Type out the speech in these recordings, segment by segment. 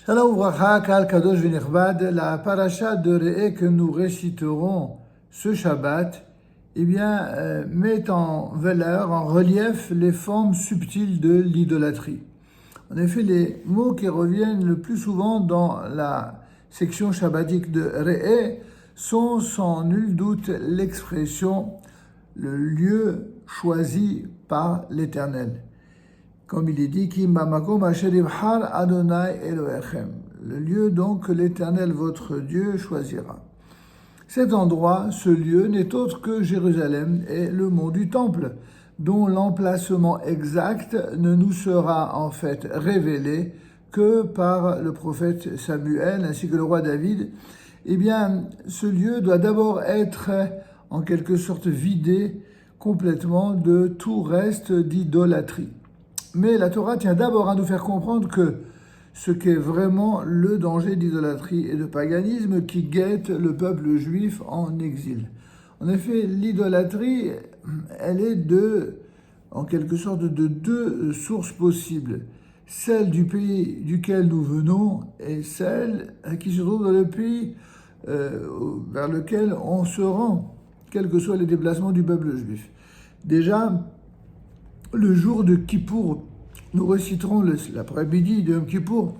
Shalom Uvracha, Kal Kadosh V'Nechbad, la paracha de Re'eh que nous réciterons ce Shabbat, met en valeur, en relief, les formes subtiles de l'idolâtrie. En effet, les mots qui reviennent le plus souvent dans la section shabbatique de Re'eh sont sans nul doute l'expression le lieu choisi par l'Éternel. Comme il est dit, Adonai Elohechem, le lieu donc que l'Éternel votre Dieu choisira. Cet endroit, ce lieu, n'est autre que Jérusalem et le mont du Temple, dont l'emplacement exact ne nous sera en fait révélé que par le prophète Samuel ainsi que le roi David. Ce lieu doit d'abord être en quelque sorte vidé complètement de tout reste d'idolâtrie. Mais la Torah tient d'abord à nous faire comprendre que ce qu'est vraiment le danger d'idolâtrie et de paganisme qui guette le peuple juif en exil. En effet, l'idolâtrie, elle est en quelque sorte de deux sources possibles. Celle du pays duquel nous venons et celle qui se trouve dans le pays vers lequel on se rend, quels que soient les déplacements du peuple juif. Déjà, le jour de Kippour, nous réciterons l'après-midi de Yom Kippour,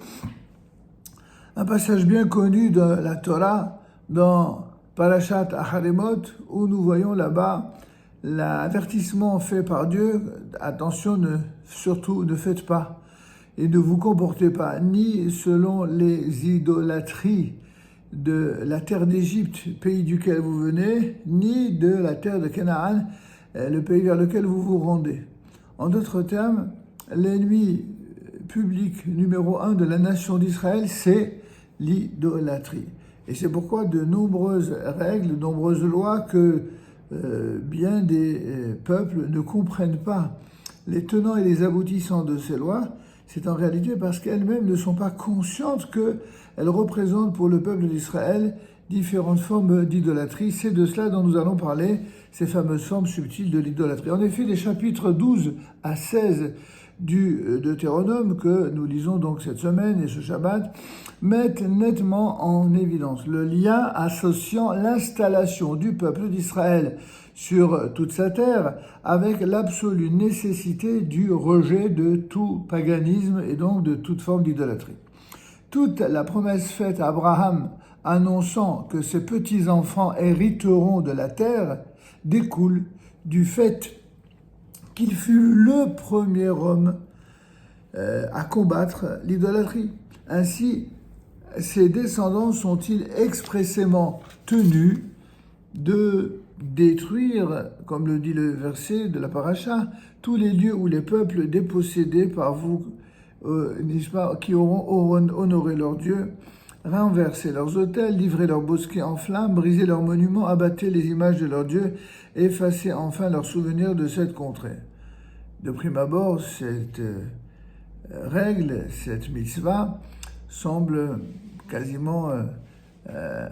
un passage bien connu de la Torah dans Parashat Acharemot, où nous voyons là-bas l'avertissement fait par Dieu, attention, surtout ne faites pas et ne vous comportez pas ni selon les idolâtries de la terre d'Égypte, pays duquel vous venez, ni de la terre de Canaan, le pays vers lequel vous vous rendez. En d'autres termes, l'ennemi public numéro 1 de la nation d'Israël, c'est l'idolâtrie. Et c'est pourquoi de nombreuses règles, de nombreuses lois que bien des peuples ne comprennent pas. Les tenants et les aboutissants de ces lois, c'est en réalité parce qu'elles-mêmes ne sont pas conscientes qu'elles représentent pour le peuple d'Israël différentes formes d'idolâtrie. C'est de cela dont nous allons parler, ces fameuses formes subtiles de l'idolâtrie. En effet, les chapitres 12 à 16 du Deutéronome, que nous lisons donc cette semaine et ce Shabbat, mettent nettement en évidence le lien associant l'installation du peuple d'Israël sur toute sa terre avec l'absolue nécessité du rejet de tout paganisme et donc de toute forme d'idolâtrie. Toute la promesse faite à Abraham annonçant que ses petits-enfants hériteront de la terre découle du fait qu'il fut le premier homme à combattre l'idolâtrie. Ainsi, ses descendants sont-ils expressément tenus de détruire, comme le dit le verset de la paracha, tous les lieux où les peuples dépossédés par vous, qui auront honoré leur Dieu, renverser leurs autels, livrer leurs bosquets en flammes, briser leurs monuments, abattre les images de leurs dieux, effacer enfin leurs souvenirs de cette contrée. De prime abord, cette règle, cette mitzvah, semble quasiment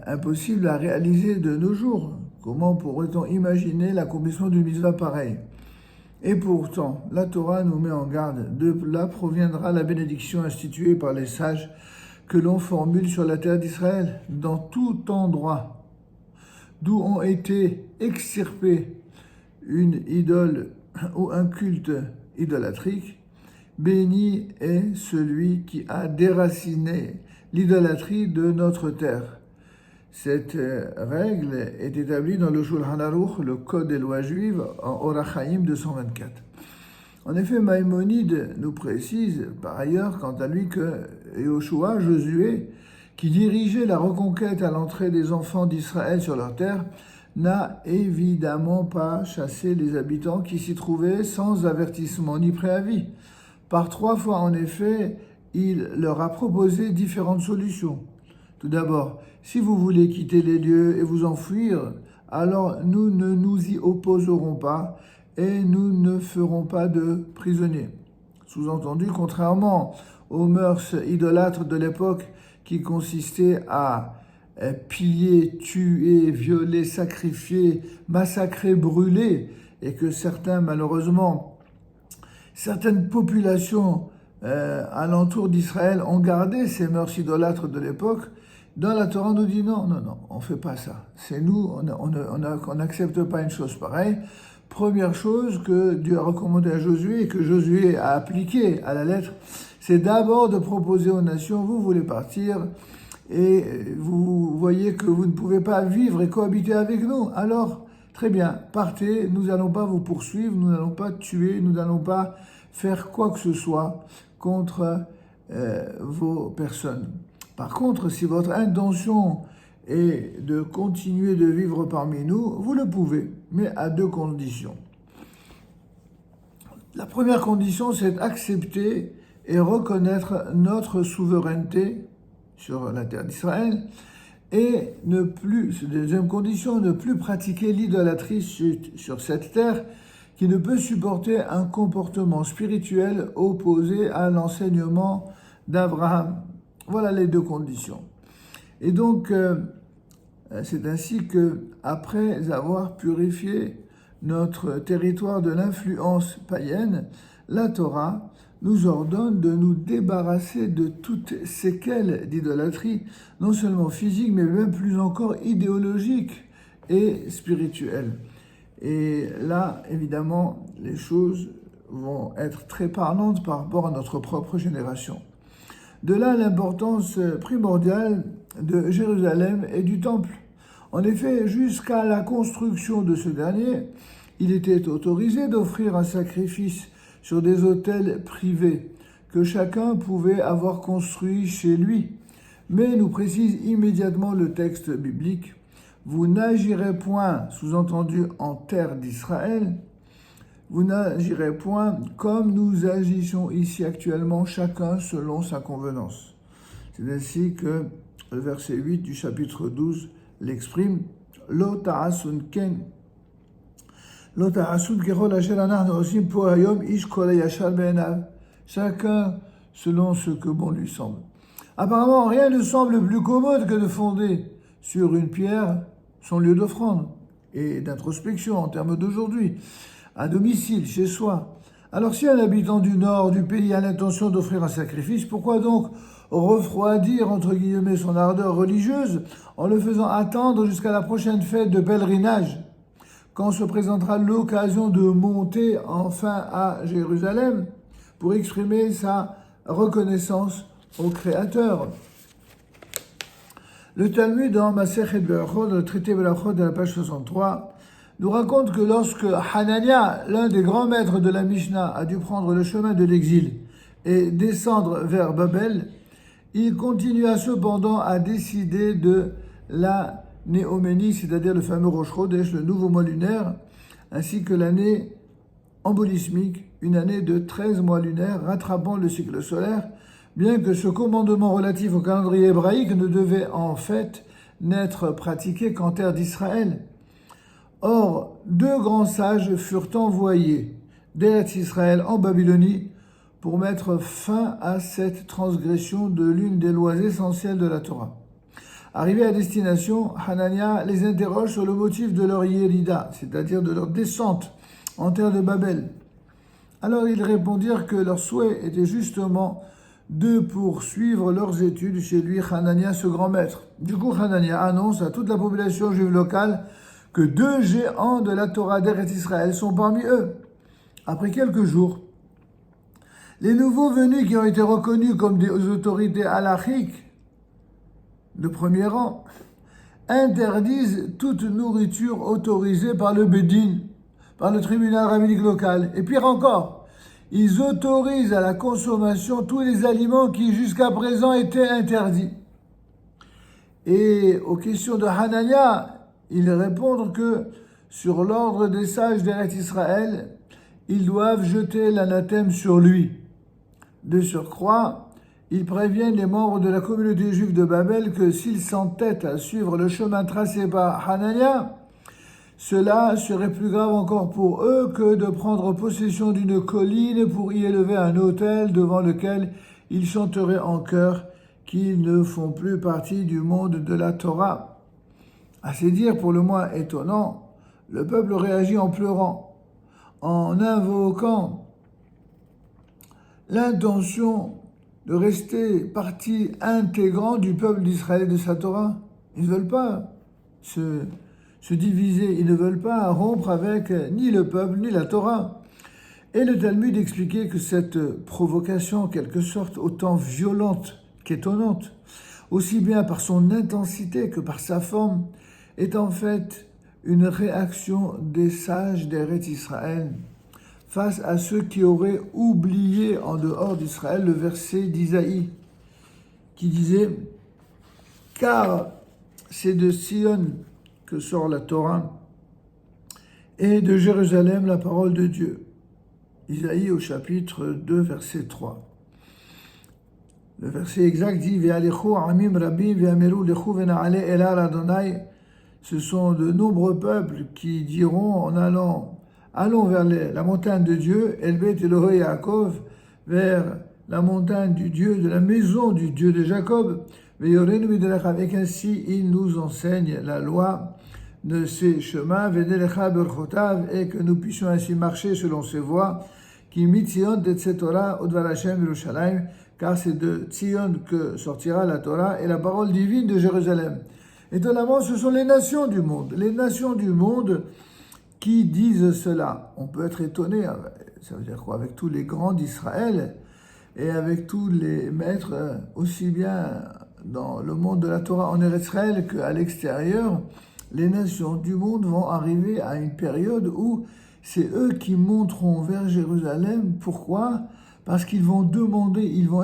impossible à réaliser de nos jours. Comment pourrait-on imaginer l'accomplissement d'une mitzvah pareille ? Et pourtant, la Torah nous met en garde. De là proviendra la bénédiction instituée par les sages que l'on formule sur la terre d'Israël, dans tout endroit d'où ont été extirpés une idole ou un culte idolâtrique. Béni est celui qui a déraciné l'idolâtrie de notre terre. Cette règle est établie dans le Shulchan Aruch, le Code des lois juives, en Orach Chaim 224. En effet, Maïmonide nous précise par ailleurs, quant à lui, que Yoshua, Josué, qui dirigeait la reconquête à l'entrée des enfants d'Israël sur leur terre, n'a évidemment pas chassé les habitants qui s'y trouvaient sans avertissement ni préavis. Par 3 fois, en effet, il leur a proposé différentes solutions. Tout d'abord, si vous voulez quitter les lieux et vous enfuir, alors nous ne nous y opposerons pas et nous ne ferons pas de prisonniers. Sous-entendu, contrairement aux mœurs idolâtres de l'époque qui consistaient à piller, tuer, violer, sacrifier, massacrer, brûler, et que certaines populations alentour d'Israël ont gardé ces mœurs idolâtres de l'époque, dans la Torah on nous dit non, on ne fait pas ça. C'est nous, on n'accepte pas une chose pareille. Première chose que Dieu a recommandé à Josué et que Josué a appliqué à la lettre, c'est d'abord de proposer aux nations, vous voulez partir et vous voyez que vous ne pouvez pas vivre et cohabiter avec nous. Alors, très bien, partez, nous n'allons pas vous poursuivre, nous n'allons pas tuer, nous n'allons pas faire quoi que ce soit contre vos personnes. Par contre, si votre intention est de continuer de vivre parmi nous, vous le pouvez, mais à deux conditions. La première condition, c'est d'accepter et reconnaître notre souveraineté sur la terre d'Israël et deuxième condition, ne plus pratiquer l'idolâtrie sur cette terre qui ne peut supporter un comportement spirituel opposé à l'enseignement d'Abraham. Voilà les deux conditions. Et donc, c'est ainsi que, après avoir purifié notre territoire de l'influence païenne, la Torah nous ordonne de nous débarrasser de toute séquelle d'idolâtrie, non seulement physique, mais même plus encore idéologique et spirituelle. Et là, évidemment, les choses vont être très parlantes par rapport à notre propre génération. De là, l'importance primordiale de Jérusalem et du Temple. En effet, jusqu'à la construction de ce dernier, il était autorisé d'offrir un sacrifice sur des autels privés que chacun pouvait avoir construits chez lui. Mais nous précise immédiatement le texte biblique, vous n'agirez point, sous-entendu en terre d'Israël, vous n'agirez point comme nous agissons ici actuellement, chacun selon sa convenance. C'est ainsi que le verset 8 du chapitre 12 l'exprime, Lo ta'asun ken, Lo ta'asun kechol asher anachnu osim po hayom ish kol hayashar be'enav. Chacun selon ce que bon lui semble. Apparemment, rien ne semble plus commode que de fonder sur une pierre son lieu d'offrande et d'introspection en termes d'aujourd'hui, à domicile, chez soi. Alors si un habitant du nord du pays a l'intention d'offrir un sacrifice, pourquoi donc refroidir, entre guillemets, son ardeur religieuse en le faisant attendre jusqu'à la prochaine fête de pèlerinage, quand se présentera l'occasion de monter enfin à Jérusalem pour exprimer sa reconnaissance au Créateur. Le Talmud dans Masechet Berachot, dans le traité Berachot de la page 63, nous raconte que lorsque Hanania, l'un des grands maîtres de la Mishnah, a dû prendre le chemin de l'exil et descendre vers Babel, il continua cependant à décider de la Néoménie, c'est-à-dire le fameux Rosh Chodesh, le nouveau mois lunaire, ainsi que l'année embolismique, une année de 13 mois lunaires rattrapant le cycle solaire, bien que ce commandement relatif au calendrier hébraïque ne devait en fait n'être pratiqué qu'en terre d'Israël. Or, deux grands sages furent envoyés d'Eretz Israël en Babylonie pour mettre fin à cette transgression de l'une des lois essentielles de la Torah. Arrivés à destination, Hanania les interroge sur le motif de leur yérida, c'est-à-dire de leur descente en terre de Babel. Alors ils répondirent que leur souhait était justement de poursuivre leurs études chez lui, Hanania, ce grand maître. Du coup, Hanania annonce à toute la population juive locale que deux géants de la Torah d'Eretz Israël sont parmi eux. Après quelques jours, les nouveaux venus qui ont été reconnus comme des autorités halachiques de premier rang interdisent toute nourriture autorisée par le Bédin, par le tribunal rabbinique local. Et pire encore, ils autorisent à la consommation tous les aliments qui jusqu'à présent étaient interdits. Et aux questions de Hanania, ils répondent que sur l'ordre des sages d'Eretz Israël, ils doivent jeter l'anathème sur lui. De surcroît, ils préviennent les membres de la communauté juive de Babel que s'ils s'entêtent à suivre le chemin tracé par Hanania, cela serait plus grave encore pour eux que de prendre possession d'une colline pour y élever un autel devant lequel ils chanteraient en chœur qu'ils ne font plus partie du monde de la Torah. À ces dires pour le moins étonnants, le peuple réagit en pleurant, en invoquant l'intention de rester partie intégrante du peuple d'Israël et de sa Torah. Ils ne veulent pas se diviser, ils ne veulent pas rompre avec ni le peuple ni la Torah. Et le Talmud expliquait que cette provocation, en quelque sorte, autant violente qu'étonnante, aussi bien par son intensité que par sa forme, est en fait une réaction des sages d'Eretz Israël face à ceux qui auraient oublié en dehors d'Israël le verset d'Isaïe qui disait « Car c'est de Sion que sort la Torah et de Jérusalem la parole de Dieu. » Isaïe au chapitre 2, verset 3. Le verset exact dit « Ve'alechu amim rabim ve'ameru lechu ve'na'ale elal Adonai » Ce sont de nombreux peuples qui diront en allant « Allons vers la montagne de Dieu, Elbet Elohei Yaakov, vers la montagne du Dieu, de la maison du Dieu de Jacob, ve'yorenu miderech » et qu'ainsi il nous enseigne la loi de ses chemins, ve'delecha berchotav, et que nous puissions ainsi marcher selon ses voies, qui mitzion de Torah udvar Hashem Yerushalayim, car c'est de Tzion que sortira la Torah et la parole divine de Jérusalem. Étonnamment, ce sont les nations du monde qui disent cela. On peut être étonné, ça veut dire quoi? Avec tous les grands d'Israël et avec tous les maîtres, aussi bien dans le monde de la Torah en Eretz Israël qu'à l'extérieur, les nations du monde vont arriver à une période où c'est eux qui monteront vers Jérusalem. Pourquoi? Parce qu'ils vont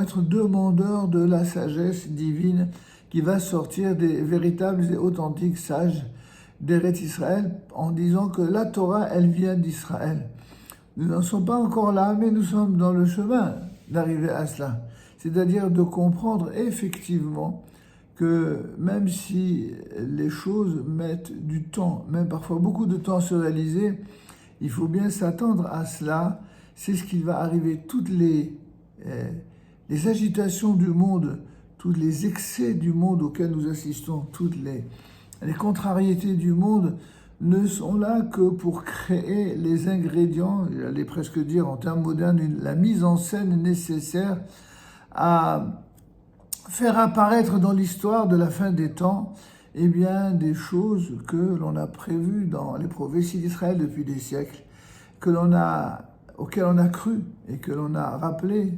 être demandeurs de la sagesse divine qui va sortir des véritables et authentiques sages d'Eretz Israël en disant que la Torah, elle vient d'Israël. Nous n'en sommes pas encore là, mais nous sommes dans le chemin d'arriver à cela. C'est-à-dire de comprendre effectivement que même si les choses mettent du temps, même parfois beaucoup de temps à se réaliser, il faut bien s'attendre à cela. C'est ce qui va arriver. Toutes les agitations du monde, tous les excès du monde auxquels nous assistons, toutes les contrariétés du monde ne sont là que pour créer les ingrédients, j'allais presque dire en termes modernes, la mise en scène nécessaire à faire apparaître dans l'histoire de la fin des temps des choses que l'on a prévues dans les prophéties d'Israël depuis des siècles, auxquelles on a cru et que l'on a rappelé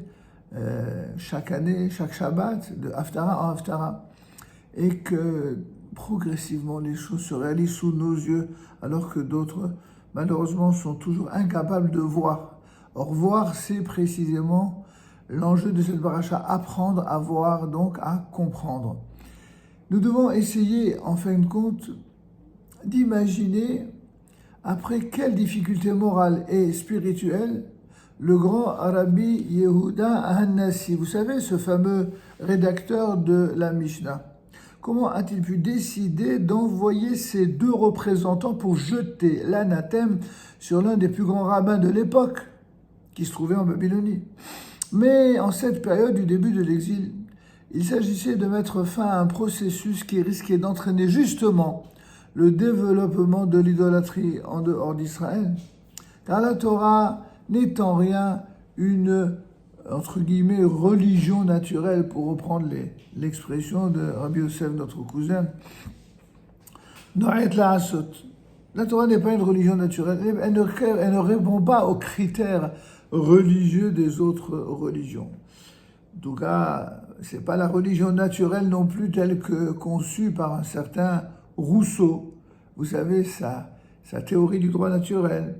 chaque année, chaque Shabbat, de Haftara en Haftara, et que progressivement les choses se réalisent sous nos yeux, alors que d'autres, malheureusement, sont toujours incapables de voir. Or, voir, c'est précisément l'enjeu de cette paracha, apprendre à voir, donc à comprendre. Nous devons essayer, en fin de compte, d'imaginer après quelles difficultés morales et spirituelles le grand Rabbi Yehuda Hanassi, vous savez, ce fameux rédacteur de la Mishnah, comment a-t-il pu décider d'envoyer ces deux représentants pour jeter l'anathème sur l'un des plus grands rabbins de l'époque, qui se trouvait en Babylonie? Mais en cette période du début de l'exil, il s'agissait de mettre fin à un processus qui risquait d'entraîner justement le développement de l'idolâtrie en dehors d'Israël. Car la Torah n'est en rien une, entre guillemets, religion naturelle, pour reprendre l'expression de Rabbi Yosef, notre cousin. La Torah n'est pas une religion naturelle, elle ne répond pas aux critères religieux des autres religions. En tout cas, ce n'est pas la religion naturelle non plus telle que conçue par un certain Rousseau. Vous savez, sa théorie du droit naturel,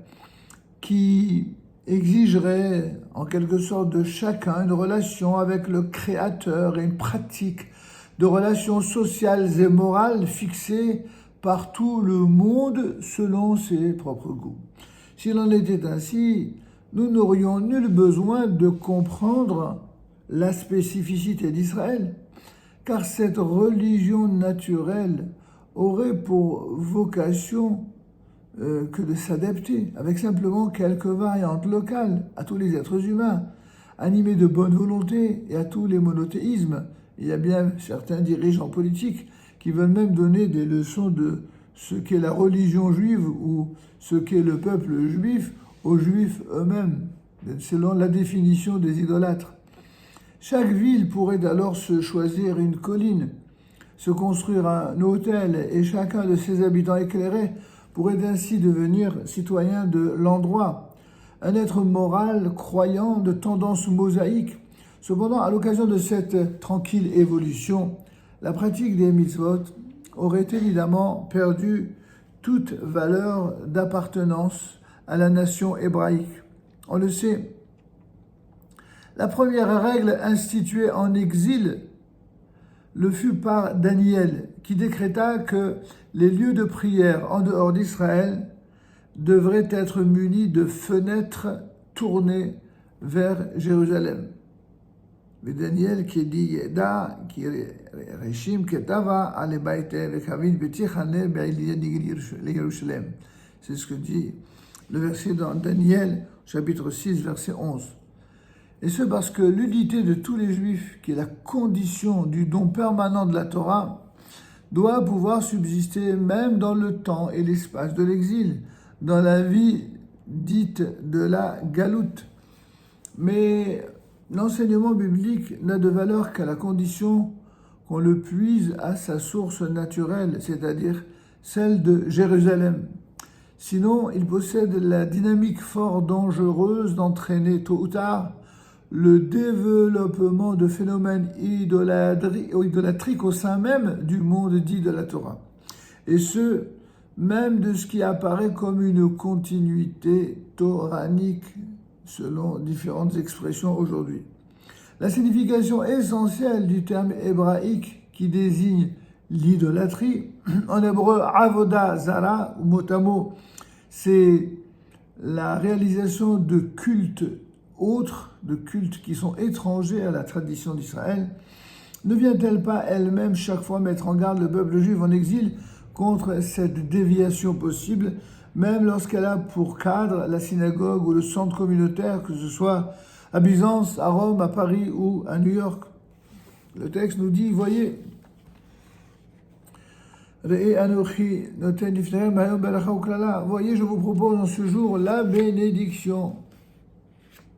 qui exigerait en quelque sorte de chacun une relation avec le Créateur et une pratique de relations sociales et morales fixées par tout le monde selon ses propres goûts. S'il en était ainsi, nous n'aurions nul besoin de comprendre la spécificité d'Israël, car cette religion naturelle aurait pour vocation que de s'adapter, avec simplement quelques variantes locales à tous les êtres humains, animés de bonne volonté et à tous les monothéismes. Il y a bien certains dirigeants politiques qui veulent même donner des leçons de ce qu'est la religion juive ou ce qu'est le peuple juif aux juifs eux-mêmes. selon la définition des idolâtres. Chaque ville pourrait alors se choisir une colline, se construire un hôtel, et chacun de ses habitants éclairés pourrait ainsi devenir citoyen de l'endroit, un être moral croyant de tendance mosaïque. Cependant, à l'occasion de cette tranquille évolution, la pratique des mitzvot aurait évidemment perdu toute valeur d'appartenance à la nation hébraïque. On le sait, la première règle instituée en exil le fut par Daniel, qui décréta que les lieux de prière en dehors d'Israël devraient être munis de fenêtres tournées vers Jérusalem. Mais Daniel qui dit Yeda, qui Reshim Ketava Alebaite Rekavin Betichane Yerushalem. C'est ce que dit le verset dans Daniel, chapitre 6, verset 11. Et ce parce que l'unité de tous les Juifs, qui est la condition du don permanent de la Torah, doit pouvoir subsister même dans le temps et l'espace de l'exil, dans la vie dite de la galoute. Mais l'enseignement biblique n'a de valeur qu'à la condition qu'on le puise à sa source naturelle, c'est-à-dire celle de Jérusalem. Sinon, il possède la dynamique fort dangereuse d'entraîner tôt ou tard le développement de phénomènes idolâtriques au sein même du monde dit de la Torah. Et ce, même de ce qui apparaît comme une continuité toranique, selon différentes expressions aujourd'hui. La signification essentielle du terme hébraïque qui désigne l'idolâtrie, en hébreu avoda zara ou mot à mot, c'est la réalisation de cultes autres, de cultes qui sont étrangers à la tradition d'Israël. Ne vient-elle pas elle-même chaque fois mettre en garde le peuple juif en exil contre cette déviation possible, même lorsqu'elle a pour cadre la synagogue ou le centre communautaire, que ce soit à Byzance, à Rome, à Paris ou à New York? Le texte nous dit, voyez, voyez, je vous propose en ce jour la bénédiction.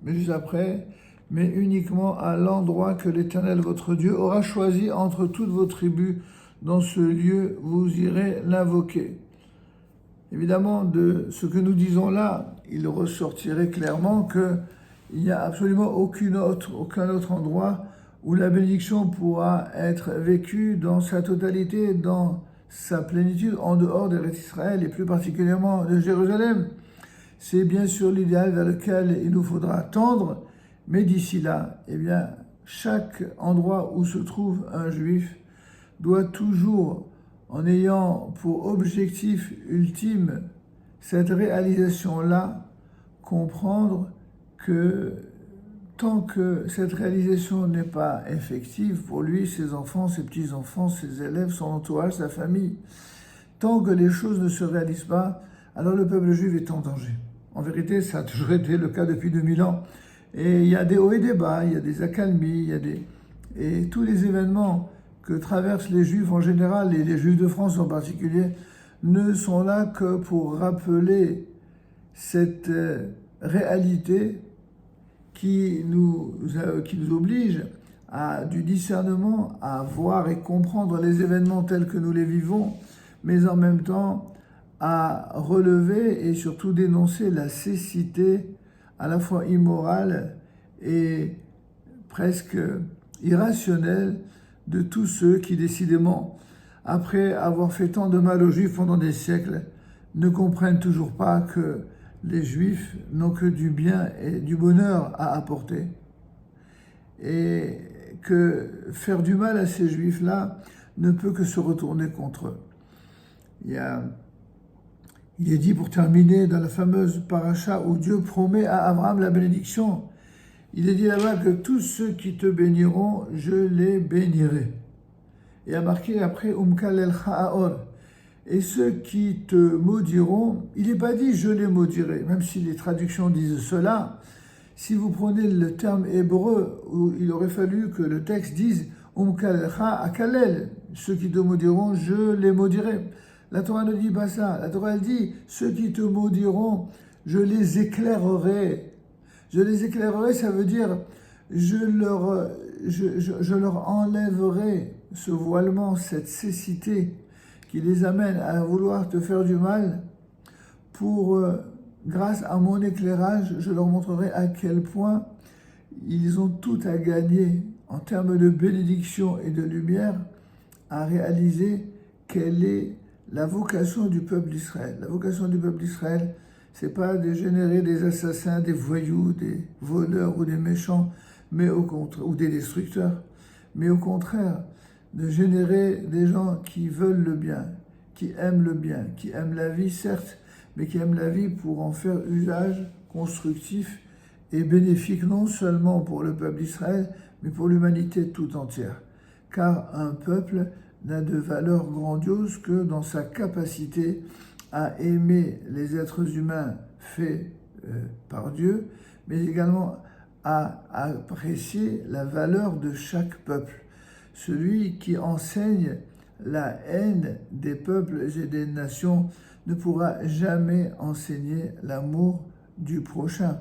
Mais juste après, mais uniquement à l'endroit que l'Éternel, votre Dieu, aura choisi entre toutes vos tribus. Dans ce lieu, vous irez l'invoquer. Évidemment, de ce que nous disons là, il ressortirait clairement qu'il n'y a absolument aucun autre endroit où la bénédiction pourra être vécue dans sa totalité, dans sa plénitude, en dehors d'Israël et plus particulièrement de Jérusalem. C'est bien sûr l'idéal vers lequel il nous faudra tendre, mais d'ici là, eh bien, chaque endroit où se trouve un juif doit toujours, en ayant pour objectif ultime cette réalisation-là, comprendre que tant que cette réalisation n'est pas effective pour lui, ses enfants, ses petits-enfants, ses élèves, son entourage, sa famille, tant que les choses ne se réalisent pas, alors le peuple juif est en danger. En vérité, ça a toujours été le cas depuis 2000 ans. Et il y a des hauts et des bas, il y a des accalmies, et tous les événements que traversent les Juifs en général, et les Juifs de France en particulier, ne sont là que pour rappeler cette réalité qui nous oblige à du discernement, à voir et comprendre les événements tels que nous les vivons, mais en même temps à relever et surtout dénoncer la cécité à la fois immorale et presque irrationnelle de tous ceux qui, décidément, après avoir fait tant de mal aux Juifs pendant des siècles, ne comprennent toujours pas que les Juifs n'ont que du bien et du bonheur à apporter. Et que faire du mal à ces Juifs-là ne peut que se retourner contre eux. Il est dit pour terminer dans la fameuse paracha où Dieu promet à Abraham la bénédiction. Il est dit là-bas que tous ceux qui te béniront, je les bénirai. Et il a marqué après Umkalel Ha'or. Et ceux qui te maudiront, il n'est pas dit je les maudirai, même si les traductions disent cela. Si vous prenez le terme hébreu, où il aurait fallu que le texte dise Umkalel Ha'akalel, ceux qui te maudiront, je les maudirai. La Torah ne dit pas ça. La Torah elle dit ceux qui te maudiront, je les éclairerai. Je les éclairerai, ça veut dire je leur enlèverai ce voilement, cette cécité qui les amène à vouloir te faire du mal pour, grâce à mon éclairage, je leur montrerai à quel point ils ont tout à gagner en termes de bénédiction et de lumière à réaliser quelle est la vocation du peuple d'Israël. La vocation du peuple d'Israël, c'est pas de générer des assassins, des voyous, des voleurs ou des méchants, mais au contraire, ou des destructeurs, mais au contraire, de générer des gens qui veulent le bien, qui aiment la vie, certes, mais qui aiment la vie pour en faire usage constructif et bénéfique non seulement pour le peuple d'Israël, mais pour l'humanité tout entière. Car un peuple n'a de valeur grandiose que dans sa capacité à aimer les êtres humains faits par Dieu, mais également à apprécier la valeur de chaque peuple. Celui qui enseigne la haine des peuples et des nations ne pourra jamais enseigner l'amour du prochain.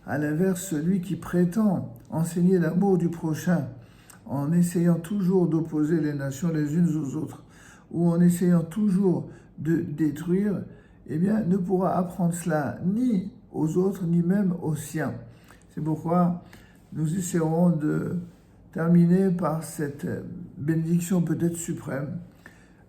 À l'inverse, celui qui prétend enseigner l'amour du prochain en essayant toujours d'opposer les nations les unes aux autres ou en essayant toujours de détruire, eh bien, ne pourra apprendre cela ni aux autres, ni même aux siens. C'est pourquoi nous essaierons de terminer par cette bénédiction peut-être suprême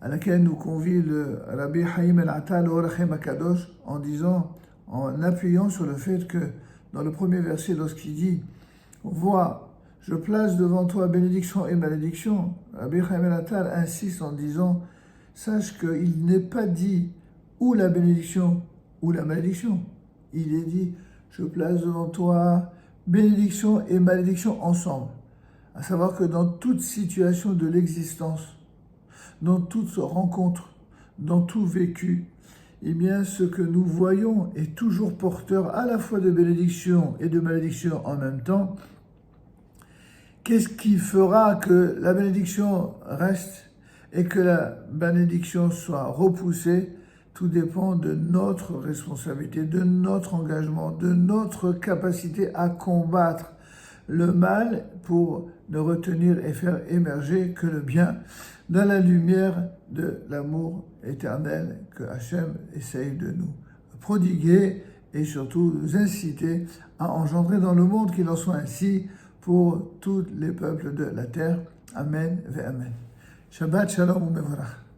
à laquelle nous convie le Rabbi Haïm el-Atal Orachem Akadosh en appuyant sur le fait que dans le premier verset, lorsqu'il dit « Vois, je place devant toi bénédiction et malédiction », Rabbi Haïm el-Atal insiste en disant « Sache qu'il n'est pas dit ou la bénédiction ou la malédiction. Il est dit « Je place devant toi bénédiction et malédiction ensemble ». À savoir que dans toute situation de l'existence, dans toute rencontre, dans tout vécu, eh bien, ce que nous voyons est toujours porteur à la fois de bénédiction et de malédiction en même temps. Qu'est-ce qui fera que la bénédiction reste et que la malédiction soit repoussée? Tout dépend de notre responsabilité, de notre engagement, de notre capacité à combattre le mal pour ne retenir et faire émerger que le bien dans la lumière de l'amour éternel que Hachem essaye de nous prodiguer et surtout nous inciter à engendrer dans le monde, qu'il en soit ainsi pour tous les peuples de la terre. Amen ve Amen. Shabbat Shalom u'mevorach.